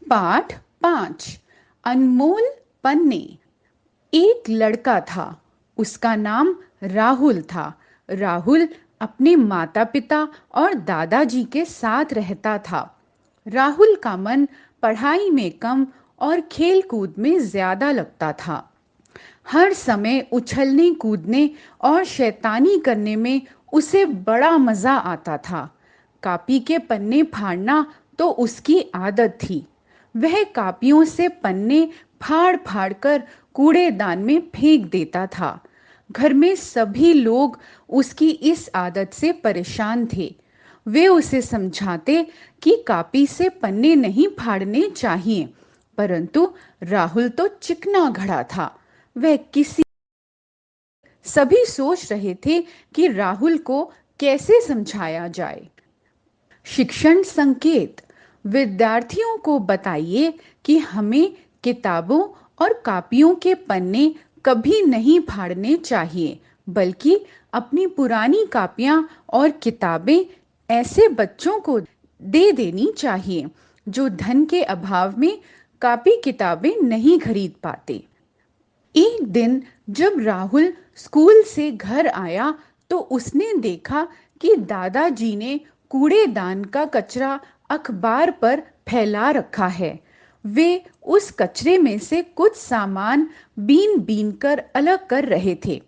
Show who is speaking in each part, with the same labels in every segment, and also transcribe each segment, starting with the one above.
Speaker 1: पाठ 5। अनमोल पन्ने। एक लड़का था, उसका नाम राहुल था। राहुल अपने माता पिता और दादाजी के साथ रहता था। राहुल का मन पढ़ाई में कम और खेल कूद में ज्यादा लगता था। हर समय उछलने कूदने और शैतानी करने में उसे बड़ा मजा आता था। कापी के पन्ने फाड़ना तो उसकी आदत थी। वह कापियों से पन्ने फाड़ फाड़ कर कूड़ेदान में फेंक देता था। घर में सभी लोग उसकी इस आदत से परेशान थे। वे उसे समझाते कि कापी से पन्ने नहीं फाड़ने चाहिए, परंतु राहुल तो चिकना घड़ा था। वह किसी सभी सोच रहे थे कि राहुल को कैसे समझाया जाए। शिक्षण संकेत। विद्यार्थियों को बताइए कि हमें किताबों और कापियों के पन्ने कभी नहीं फाड़ने चाहिए, बल्कि अपनी पुरानी कापियां और किताबें ऐसे बच्चों को दे देनी चाहिए जो धन के अभाव में कापी किताबें नहीं खरीद पाते। एक दिन जब राहुल स्कूल से घर आया तो उसने देखा कि दादाजी ने कूड़ेदान का कचरा अखबार पर फैला रखा है। वे उस कचरे में से कुछ सामान बीन बीन कर अलग कर रहे थे।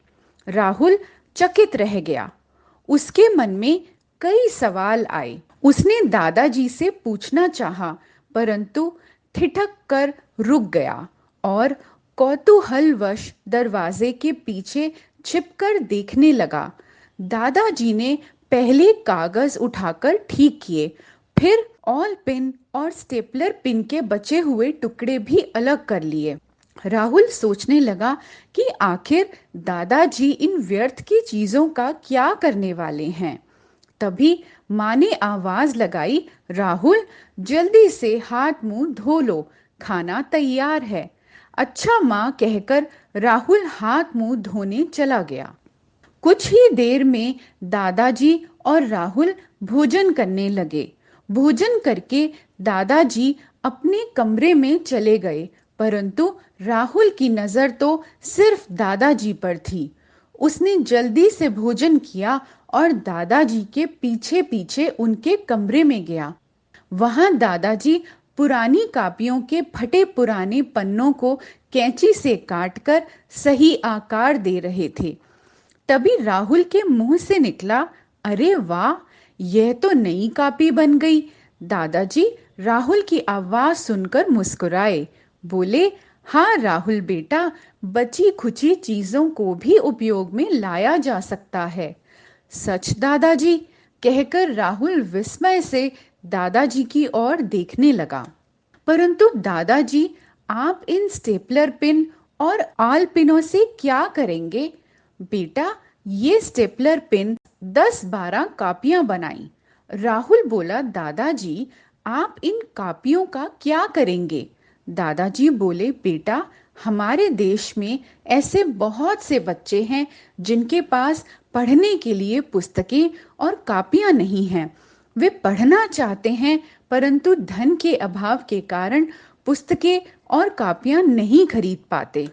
Speaker 1: राहुल चकित रह गया। उसके मन में कई सवाल आए। उसने दादाजी से पूछना चाहा, परंतु ठिठक कर रुक गया और कौतूहलवश दरवाजे के पीछे छिपकर देखने लगा। दादाजी ने पहले कागज उठाकर ठीक किए, फिर ऑल पिन और स्टेपलर पिन के बचे हुए टुकड़े भी अलग कर लिए। राहुल सोचने लगा कि आखिर दादाजी इन व्यर्थ की चीजों का क्या करने वाले हैं। तभी माँ ने आवाज लगाई, राहुल जल्दी से हाथ मुंह धो लो, खाना तैयार है। अच्छा माँ कहकर राहुल हाथ मुंह धोने चला गया। कुछ ही देर में दादाजी और राहुल भोजन करने लगे। भोजन करके दादाजी अपने कमरे में चले गए, परंतु राहुल की नजर तो सिर्फ दादाजी पर थी। उसने जल्दी से भोजन किया और दादाजी के पीछे पीछे उनके कमरे में गया। वहां दादाजी पुरानी कापियों के फटे पुराने पन्नों को कैंची से काटकर सही आकार दे रहे थे। तभी राहुल के मुंह से निकला, अरे वाह, यह तो नई कापी बन गई। दादाजी राहुल की आवाज सुनकर मुस्कुराए। बोले, हाँ राहुल बेटा, बची खुची चीजों को भी उपयोग में लाया जा सकता है। सच दादाजी, कहकर राहुल विस्मय से दादाजी की ओर देखने लगा। परंतु दादाजी, आप इन स्टेपलर पिन और आल पिनों से क्या करेंगे? बेटा, ये स्टेपलर पिन 10-12 कापियां बनाई। राहुल बोला, दादाजी आप इन कापियों का क्या करेंगे? दादाजी बोले, बेटा हमारे देश में ऐसे बहुत से बच्चे हैं जिनके पास पढ़ने के लिए पुस्तकें और कापियां नहीं हैं। वे पढ़ना चाहते हैं, परंतु धन के अभाव के कारण पुस्तकें और कापियां नहीं खरीद पाते।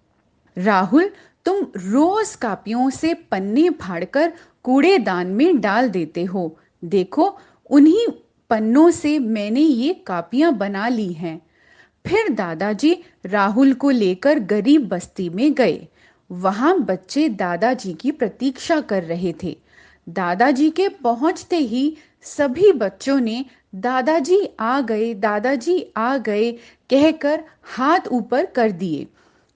Speaker 1: राहुल, तुम रोज कापियों से पन्ने फाड़कर कूड़ेदान में डाल देते हो। देखो, उन्हीं पन्नों से मैंने ये कापियां बना ली हैं। फिर दादाजी राहुल को लेकर गरीब बस्ती में गए। वहां बच्चे दादाजी की प्रतीक्षा कर रहे थे। दादाजी के पहुंचते ही सभी बच्चों ने दादाजी आ गए, दादाजी आ गए कहकर हाथ ऊपर कर दिए।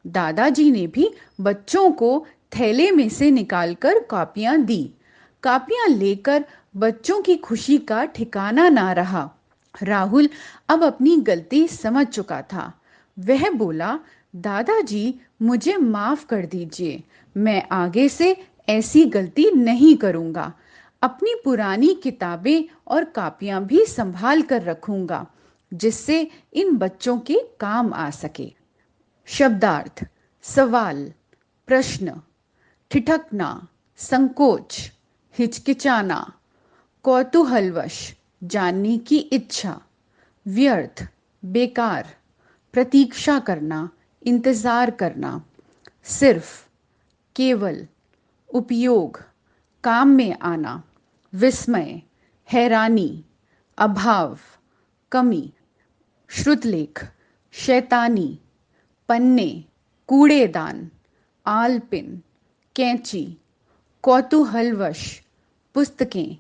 Speaker 1: दादाजी ने भी बच्चों को थैले में से निकालकर कापियां दी। कापियां लेकर बच्चों की खुशी का ठिकाना ना रहा। राहुल अब अपनी गलती समझ चुका था। वह बोला, दादाजी मुझे माफ कर दीजिए, मैं आगे से ऐसी गलती नहीं करूंगा। अपनी पुरानी किताबें और कापियां भी संभाल कर रखूंगा, जिससे इन बच्चों के काम आ सके। शब्दार्थ। सवाल, प्रश्न, ठिठकना, संकोच, हिचकिचाना, कौतूहलवश, जानने की इच्छा, व्यर्थ, बेकार। प्रतीक्षा करना, इंतज़ार करना। सिर्फ, केवल, उपयोग, काम में आना, विस्मय, हैरानी, अभाव, कमी। श्रुतलेख, शैतानी, पन्ने, कूड़ेदान, आलपिन, कैंची, कौतूहलवश, पुस्तकें।